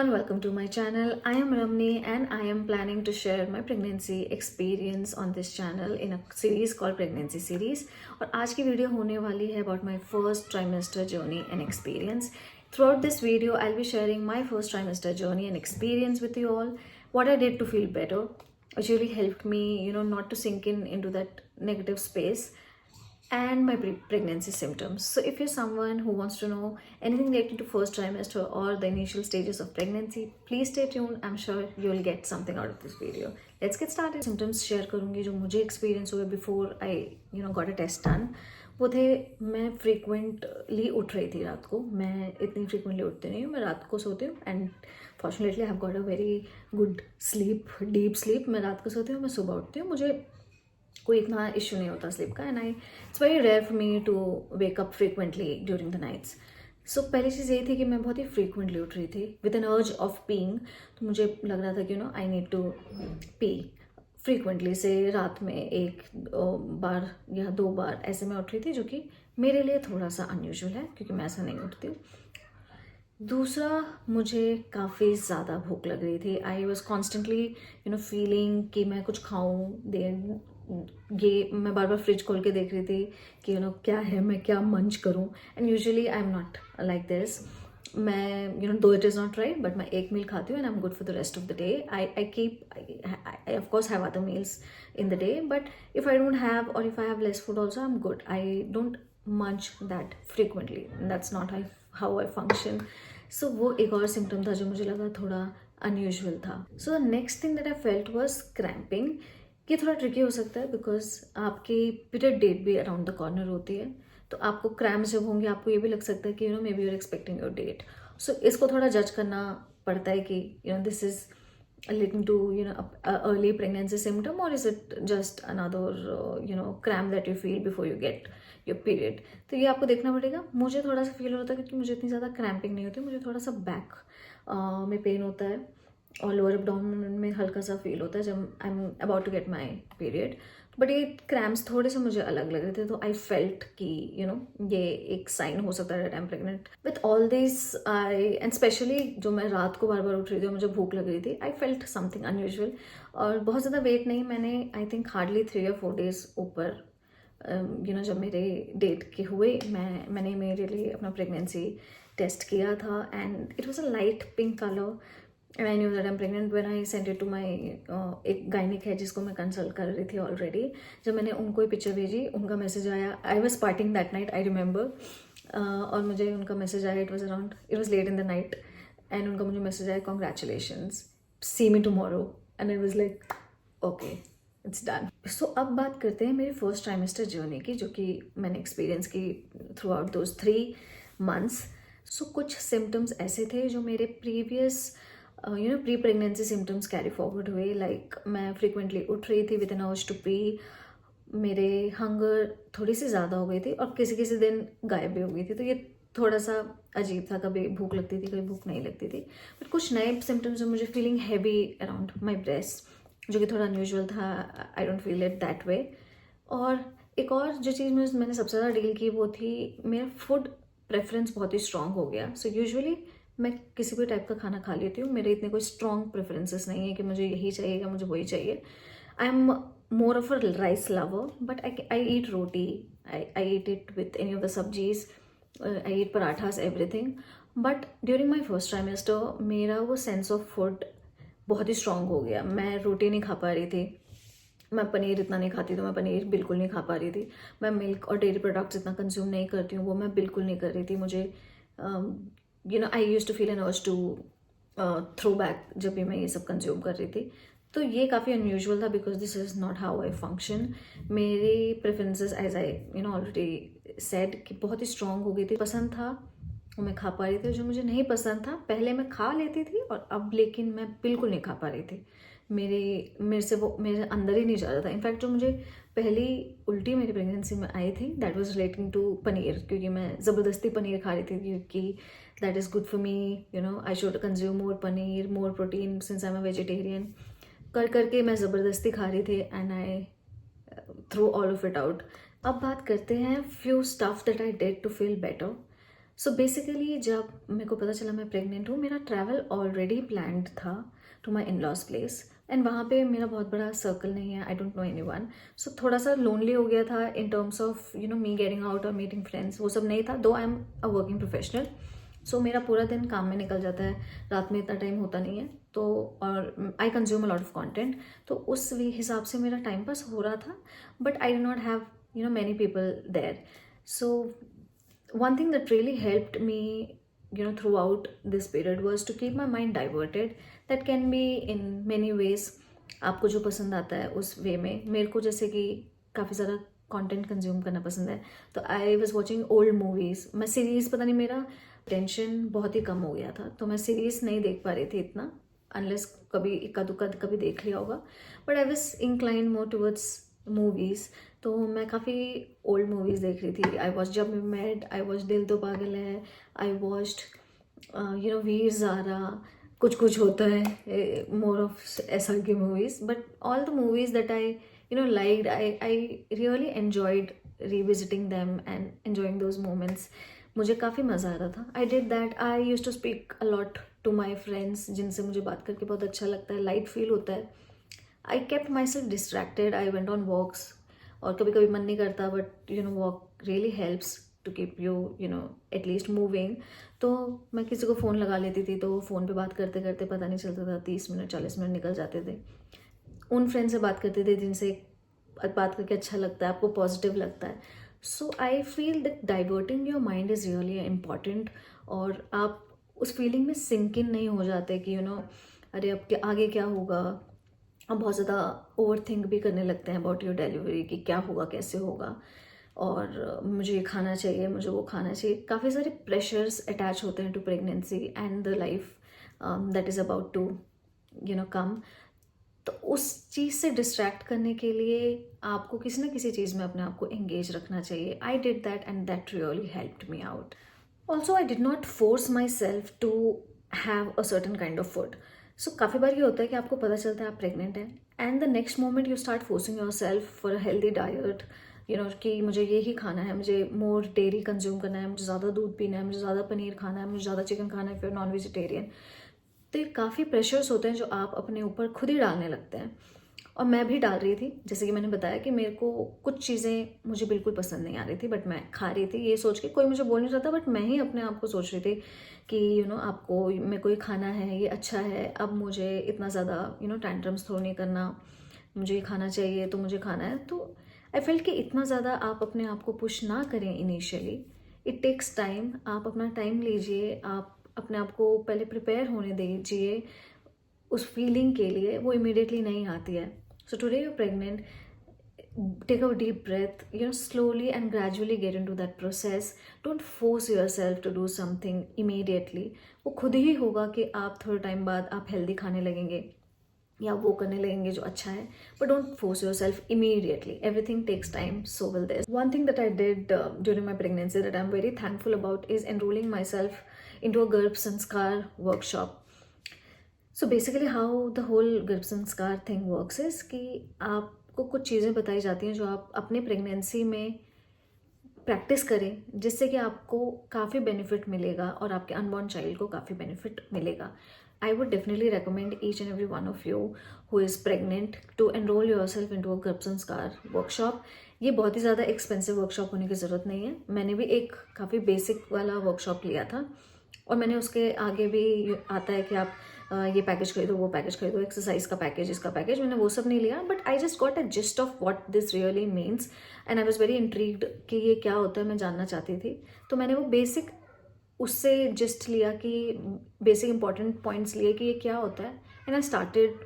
everyone, welcome to my channel. I am Ramni and I am planning to share my pregnancy experience on this channel in a series called Pregnancy Series. और आज की video होने वाली है about my first trimester journey and experience. Throughout this video, I'll be sharing my first trimester journey and experience with you all. What I did to feel better, which really helped me, not to sink into that negative space, and my pregnancy symptoms. So if you're someone who wants to know anything related to first trimester or the initial stages of pregnancy, please stay tuned. I'm sure you'll get something out of this video. Let's get started. Symptoms share करूँगी जो मुझे experience हुए before I got a test done. वो थे, मैं frequently उठ रही थी रात को. मैं इतनी frequently उठती नहीं हूँ, मैं रात को सोती हूँ and fortunately I have got a very good sleep, deep sleep. मैं रात को सोती हूँ, मैं सुबह उठती हूँ, मुझे कोई इतना इशू नहीं होता स्लीप का. And it's very rare for me to wake up frequently during the nights. So पहली चीज़ ये थी कि मैं बहुत ही फ्रीक्वेंटली उठ रही थी with an urge of peeing. तो मुझे लग रहा था कि I need to pee frequently. से रात में एक बार या 2 बार ऐसे मैं उठ रही थी, जो कि मेरे लिए थोड़ा सा अनयूजुअल है क्योंकि मैं ऐसा नहीं उठती हूँ. दूसरा, मुझे काफ़ी ज़्यादा भूख लग रही थी. आई वॉज कॉन्स्टेंटली फीलिंग कि मैं कुछ खाऊँ. ये मैं बार बार फ्रिज खोल के देख रही थी कि क्या है, मैं क्या मंच करूँ. And usually I am not like this. मैं दो it is not right, but मैं एक मील खाती हूँ and I am good for the rest of the day. I of course have other meals in the day, but if I don't have, or if I have less food also, I'm good. I don't munch that frequently. That's not how I function. So वो एक और symptom था जो मुझे लगा थोड़ा unusual था. So the next thing that I felt was cramping. ये थोड़ा ट्रिकी हो सकता है बिकॉज आपकी पीरियड डेट भी अराउंड द कॉर्नर होती है. तो आपको क्रैम्स जब होंगे, आपको ये भी लग सकता है कि maybe you're expecting your date. So इसको थोड़ा जज करना पड़ता है कि this is leading to early pregnancy symptom, or is it just another cramp that you feel before you get your period. तो ये आपको देखना पड़ेगा. मुझे थोड़ा सा फील होता है क्योंकि मुझे इतनी ज़्यादा क्रैम्पिंग नहीं होती. मुझे थोड़ा सा बैक में पेन होता है और लोअर एब्डोमेन में हल्का सा फील होता है जब I am about to get my period. But ये क्रैम्प्स थोड़े से मुझे अलग लग रहे थे, तो आई फेल्ट कि ये एक साइन हो सकता है that I am pregnant. With all this I, and specially जो मैं रात को बार बार उठ रही थी और मुझे भूख लग रही थी, आई फेल्ट समथिंग अनयूजुअल. और बहुत ज़्यादा वेट नहीं, मैंने I think hardly 3 or 4 days ऊपर जब मेरे डेट के हुए, मैंने इमीडिएटली अपना प्रेगनेंसी टेस्ट किया था and it was a light pink colour. And I knew that I am pregnant when I sent it to my एक गायनिक है जिसको मैं कंसल्ट कर रही थी ऑलरेडी. जब मैंने उनको ही पिक्चर भेजी, उनका मैसेज आया. I was partying that night, I remember. और मुझे उनका मैसेज आया, it was late in the night, and उनका मुझे मैसेज आया, congratulations, see me tomorrow. And I was like okay, it's done. So अब बात करते हैं मेरी फर्स्ट ट्राइमेस्टर जर्नी की, जो कि मैंने एक्सपीरियंस की throughout those 3 months. So कुछ सिम्टम्स ऐसे थे जो मेरे previous pre pregnancy symptoms carry forward हुए. लाइक मैं फ्रीक्वेंटली उठ रही थी with an urge to pee. मेरे हंगर थोड़ी सी ज़्यादा हो गई थी और किसी किसी दिन गायब भी हो गई थी. तो ये थोड़ा सा अजीब था, कभी भूख लगती थी, कभी भूख नहीं लगती थी. बट कुछ नए सिम्टम्स में मुझे feeling heavy around my breast, जो कि थोड़ा अनयूजुअल था. I don't feel it that way. और एक और जो चीज़ मैंने सबसे ज़्यादा डील की वो थी, मेरा फूड प्रेफरेंस बहुत ही स्ट्रॉन्ग हो गया. सो यूजुअली मैं किसी भी टाइप का खाना खा लेती हूँ. मेरे इतने कोई स्ट्रॉन्ग प्रेफरेंसेस नहीं है कि मुझे यही चाहिए या मुझे वही चाहिए. I am more of a rice lover, but I eat roti, I eat it with any of the sabzis, I eat parathas, everything. But during my first trimester मेरा वो सेंस ऑफ फूड बहुत ही स्ट्रॉन्ग हो गया. मैं रोटी नहीं खा पा रही थी, मैं पनीर इतना नहीं खाती, तो मैं पनीर बिल्कुल नहीं खा पा रही थी. मैं मिल्क और डेयरी प्रोडक्ट्स इतना कंज्यूम नहीं करती हूँ, वो मैं बिल्कुल नहीं कर रही थी. मुझे I use to feel an urge to throw back जब भी मैं ये सब कंज्यूम कर रही थी. तो ये काफ़ी अनयूजुअल था because this is not how I function. मेरी preferences as I already said कि बहुत ही स्ट्रॉन्ग हो गई थी. पसंद था वो मैं खा पा रही थी, जो मुझे नहीं पसंद था पहले मैं खा लेती थी, और अब लेकिन मैं बिल्कुल नहीं खा पा रही थी. मेरे से वो मेरे अंदर ही नहीं जा रहा था. इनफैक्ट जो मुझे पहली उल्टी मेरी प्रेगनेंसी में आई थी, that was relating to paneer, क्योंकि मैं ज़बरदस्ती पनीर खा रही थी क्योंकि that is good for me. I should consume more paneer, more protein since I am a vegetarian. करके मैं ज़बरदस्ती खा रही थी and I threw all of it out. अब बात करते हैं few stuff that I did to feel better. So basically जब मेरे को पता चला मैं प्रेग्नेंट हूँ, मेरा ट्रैवल ऑलरेडी प्लान्ड था to my in laws place, and वहाँ पे मेरा बहुत बड़ा सर्कल नहीं है, I don't know anyone. So थोड़ा सा लोनली हो गया था in terms of me getting out और मीटिंग फ्रेंड्स, वो सब नहीं था। Though I am a working professional, so मेरा पूरा दिन काम में निकल जाता है, रात में इतना टाइम होता नहीं है। तो और I consume a lot of content, तो उस हिसाब से मेरा टाइम पास हो रहा था, but I did not have many people there. So one thing that really helped me throughout this period was to keep my mind diverted. That can be in many ways. आपको जो पसंद आता है उस वे में, मेरे को जैसे कि काफ़ी ज़्यादा कंटेंट कंज्यूम करना पसंद है, तो I was watching old movies. मैं सीरीज़, पता नहीं मेरा टेंशन बहुत ही कम हो गया था, तो मैं सीरीज़ नहीं देख पा रही थी इतना, अनलेस कभी इक्का दुक्का कभी देख लिया होगा, but I was incline more towards movies. तो मैं काफ़ी ओल्ड मूवीज़ देख रही थी। आई वॉच जब वी मेट, आई वॉच दिल तो पागल है, आई वॉच्ड वीर ज़ारा, कुछ कुछ होता है, मोर ऑफ ऐसा की movies, but all the movies that I liked, I really enjoyed revisiting them and enjoying those moments. मुझे काफ़ी मज़ा आ रहा था। I did that. I used to speak a lot to my friends, जिनसे मुझे बात करके बहुत अच्छा लगता है, लाइट फील होता है। I kept myself distracted. I went on walks, और कभी कभी मन नहीं करता, but walk really helps to keep you at least moving. तो मैं किसी को फ़ोन लगा लेती थी, तो फ़ोन पे बात करते करते पता नहीं चलता था, 30 मिनट 40 मिनट निकल जाते थे। उन फ्रेंड से बात करते थे जिनसे बात करके अच्छा लगता है, आपको पॉजिटिव लगता है। So I feel that diverting your mind is really important, और आप उस फीलिंग में सिंक इन नहीं हो जाते कि अरे अब क्या आगे क्या होगा। अब बहुत ज़्यादा ओवर थिंक भी करने लगते हैं अबाउट योर डिलीवरी, कि क्या होगा, कैसे होगा, और मुझे ये खाना चाहिए, मुझे वो खाना चाहिए। काफ़ी सारे प्रेशर्स अटैच होते हैं to pregnancy and the life that is about to come. तो उस चीज़ से डिस्ट्रैक्ट करने के लिए आपको किसी ना किसी चीज़ में अपने आप को एंगेज रखना चाहिए। I did that and that really helped me out. Also I did not force myself to have a certain kind of food. So काफ़ी बार ये होता है कि आपको पता चलता है आप प्रेग्नेंट हैं, and the next moment you start forcing your self for a healthy diet, कि मुझे ये ही खाना है, मुझे मोर डेयरी कंज्यूम करना है, मुझे ज़्यादा दूध पीना है, मुझे ज़्यादा पनीर खाना है, मुझे ज़्यादा चिकन खाना है फिर नॉन वेजिटेरियन। तो ये काफ़ी प्रेशर्स होते हैं जो आप अपने ऊपर खुद ही डालने लगते हैं, और मैं भी डाल रही थी। जैसे कि मैंने बताया कि मेरे को कुछ चीज़ें मुझे बिल्कुल पसंद नहीं आ रही थी, बट मैं खा रही थी ये सोच के, कोई मुझे बोल नहीं रहा था, बट मैं ही अपने आप को सोच रही थी कि आपको मेरे को ये खाना है, ये अच्छा है, अब मुझे इतना ज़्यादा टैंट्रम्स थ्रो नहीं करना, मुझे ये खाना चाहिए तो मुझे खाना है। तो आई फील कि इतना ज़्यादा आप अपने आप को पुश ना करें इनिशियली। इट टेक्स टाइम, आप अपना टाइम लीजिए, आप अपने आप को पहले प्रिपेयर होने दीजिए उस फीलिंग के लिए, वो इमीडिएटली नहीं आती है। So today you pregnant, take a deep breath, slowly and gradually get into that process. Don't force yourself to do something immediately. वो खुद ही होगा कि आप थोड़े टाइम बाद आप हेल्दी खाने लगेंगे या वो करने लगेंगे जो अच्छा है, but don't force yourself immediately. Everything takes time, so will this. One thing that I did during my pregnancy that I'm very thankful about is enrolling myself into a Garbh Sanskar workshop. So basically how the whole Garbh Sanskar thing works is कि आपको कुछ चीज़ें बताई जाती हैं जो आप अपने प्रेगनेंसी में प्रैक्टिस करें, जिससे कि आपको काफ़ी बेनिफिट मिलेगा और आपके अनबॉर्न चाइल्ड को काफ़ी बेनिफिट मिलेगा। I would definitely recommend each and every one of you who is pregnant to enroll yourself into a Garbh Sanskar workshop. ये बहुत ही ज़्यादा एक्सपेंसिव वर्कशॉप होने की ज़रूरत नहीं है। मैंने भी एक काफ़ी बेसिक वाला वर्कशॉप लिया था, और मैंने उसके आगे भी आता है कि आप ये पैकेज खरीदो, वो पैकेज खरीदो, एक्सरसाइज का पैकेज, इसका पैकेज, मैंने वो सब नहीं लिया, but I just got a gist of what this really means and I was very intrigued कि ये क्या होता है, मैं जानना चाहती थी। तो मैंने वो बेसिक उससे जिस्ट लिया, कि बेसिक इंपॉर्टेंट पॉइंट्स लिए कि ये क्या होता है, and I started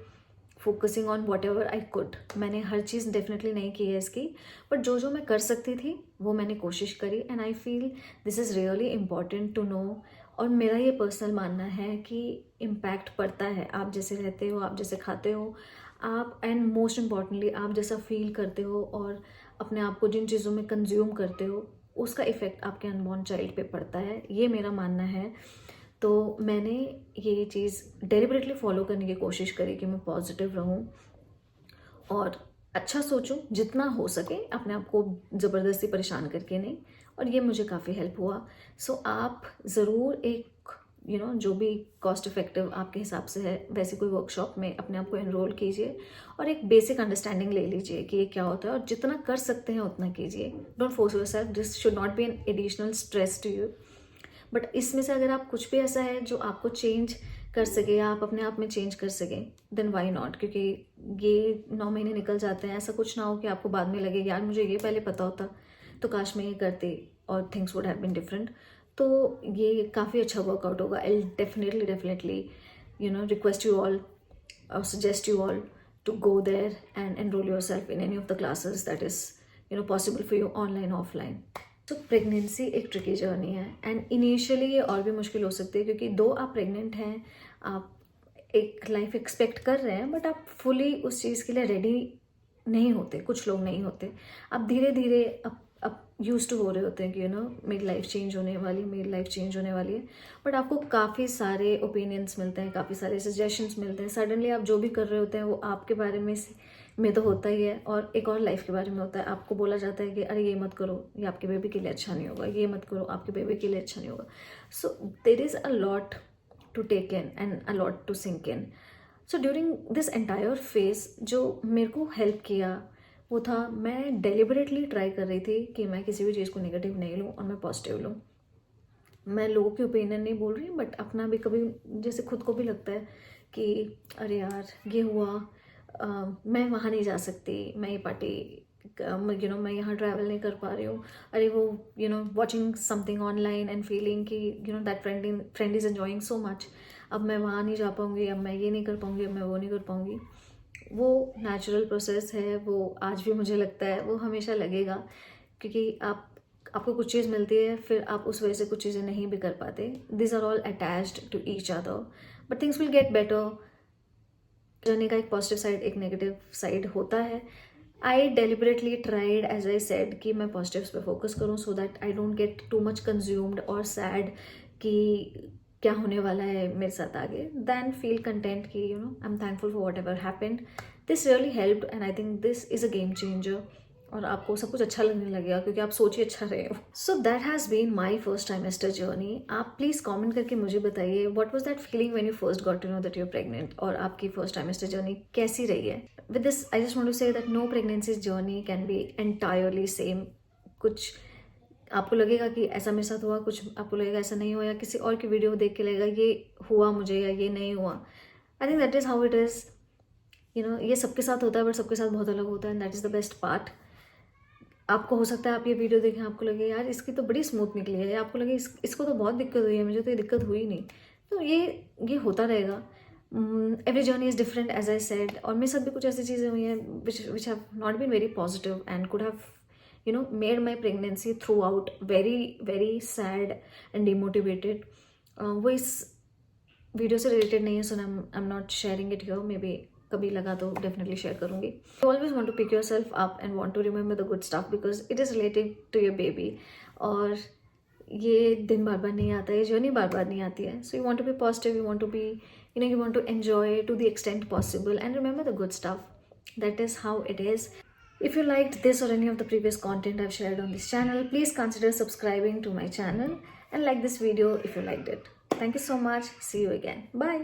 focusing on what ever I could. मैंने हर चीज़ डेफिनेटली नहीं की है इसकी, बट जो जो मैं कर सकती थी वो मैंने कोशिश करी, and I feel this is really important to know. और मेरा ये पर्सनल मानना है कि इम्पैक्ट पड़ता है, आप जैसे रहते हो, आप जैसे खाते हो, आप एंड मोस्ट इम्पॉर्टेंटली आप जैसा फील करते हो और अपने आप को जिन चीज़ों में कंज्यूम करते हो, उसका इफ़ेक्ट आपके अनबॉर्न चाइल्ड पे पड़ता है, ये मेरा मानना है। तो मैंने ये चीज़ डेलिबरेटली फॉलो करने की कोशिश करी कि मैं पॉजिटिव रहूं और अच्छा सोचूं, जितना हो सके, अपने आप को ज़बरदस्ती परेशान करके नहीं, और ये मुझे काफ़ी हेल्प हुआ. सो आप ज़रूर एक जो भी कॉस्ट इफेक्टिव आपके हिसाब से है वैसे कोई वर्कशॉप में अपने आप को एनरोल कीजिए और एक बेसिक अंडरस्टैंडिंग ले लीजिए कि ये क्या होता है, और जितना कर सकते हैं उतना कीजिए. Don't force yourself, this should not be an additional stress to you. But इसमें से अगर आप कुछ भी ऐसा है जो आपको चेंज कर सके या आप अपने आप में चेंज कर सकें, देन वाई नॉट. क्योंकि ये 9 महीने निकल जाते हैं, ऐसा कुछ ना हो कि आपको बाद में लगे यार मुझे ये पहले पता होता तो काश मैं ये करती और things would have been different. तो ये काफ़ी अच्छा वर्कआउट होगा. I definitely request you all or suggest you all to go there and enroll yourself in any of the classes that is possible for you online offline. तो pregnancy एक tricky journey है and initially ये और भी मुश्किल हो सकती है क्योंकि दो आप प्रेग्नेंट हैं, आप एक लाइफ एक्सपेक्ट कर रहे हैं बट आप फुली उस चीज़ के लिए रेडी नहीं होते. कुछ लोग नहीं होते. आप धीरे धीरे अब यूज टू हो रहे होते हैं कि मेरी लाइफ चेंज होने वाली है. बट आपको काफ़ी सारे ओपिनियंस मिलते हैं, काफ़ी सारे सजेशंस मिलते हैं. सडनली आप जो भी कर रहे होते हैं वो आपके बारे में तो होता ही है और एक और लाइफ के बारे में होता है. आपको बोला जाता है कि अरे ये मत करो, ये आपके बेबी के लिए अच्छा नहीं होगा, ये मत करो, आपके बेबी के लिए अच्छा नहीं होगा. So there is a lot to take in and a lot to sink in. So during this entire phase जो मेरे को हेल्प किया वो था, मैं डेलिबरेटली ट्राई कर रही थी कि मैं किसी भी चीज़ को नेगेटिव नहीं लूँ और मैं पॉजिटिव लूँ. मैं लोगों की ओपिनियन नहीं बोल रही बट अपना भी कभी जैसे खुद को भी लगता है कि अरे यार ये हुआ, मैं वहाँ नहीं जा सकती, मैं ये पार्टी मैं यहाँ ट्रैवल नहीं कर पा रही हूँ, अरे वो watching something online and feeling कि that friend is enjoying so much, अब मैं वहाँ नहीं जा पाऊँगी, अब मैं ये नहीं कर पाऊँगी, अब मैं वो नहीं कर पाऊँगी. वो नेचुरल प्रोसेस है, वो आज भी मुझे लगता है, वो हमेशा लगेगा क्योंकि आपको कुछ चीज़ मिलती है फिर आप उस वजह से कुछ चीज़ें नहीं भी कर पाते. This are all attached to each other but things will get better. Journey का एक पॉजिटिव साइड एक नेगेटिव साइड होता है. I deliberately tried as I said कि मैं पॉजिटिव्स पे फोकस करूँ so that I don't get too much consumed और सैड कि क्या होने वाला है मेरे साथ आगे. देन फील कंटेंट कि I am thankful for what ever happened. This really helped and I think this is a game changer और आपको सब कुछ अच्छा लगने लगेगा क्योंकि आप सोचिए अच्छा रहे हो. So that has been my first trimester journey. आप प्लीज़ कमेंट करके मुझे बताइए what was that feeling when you first got to know that you are pregnant और आपकी फर्स्ट ट्राइमेस्टर जर्नी कैसी रही है. With this I just want to say that no pregnancy journey can be entirely same. कुछ आपको लगेगा कि ऐसा मेरे साथ हुआ, कुछ आपको लगेगा ऐसा नहीं हुआ, या किसी और की वीडियो देख के लगेगा ये हुआ मुझे या ये नहीं हुआ. I think that is how it is. ये सबके साथ होता है बट सबके साथ बहुत अलग होता है and that is the best part. आपको हो सकता है आप ये वीडियो देखें, आपको लगे यार इसकी तो बड़ी स्मूथ निकली है, या आपको लगे इसको तो बहुत दिक्कत हुई है, मुझे तो ये दिक्कत हुई नहीं. तो ये होता रहेगा. Every journey is different as I said. और मेरे साथ भी कुछ ऐसी चीज़ें हुई हैं which have not been very positive and could have made my pregnancy throughout very very sad and demotivated. वो इस वीडियो से रिलेटेड नहीं है so I am not sharing it here. Maybe कभी लगा तो डेफिनेटली शेयर करूँगी. You always want to pick yourself up and want to remember the good stuff because it is related to your baby. और ये दिन बार बार नहीं आता, ये जर्नी बार बार नहीं आती है. So you want to be positive, you want to be you want to enjoy to the extent possible and remember the good stuff. That is how it is. If you liked this or any of the previous content I've shared on this channel, please consider subscribing to my channel and like this video if you liked it. Thank you so much. See you again. Bye.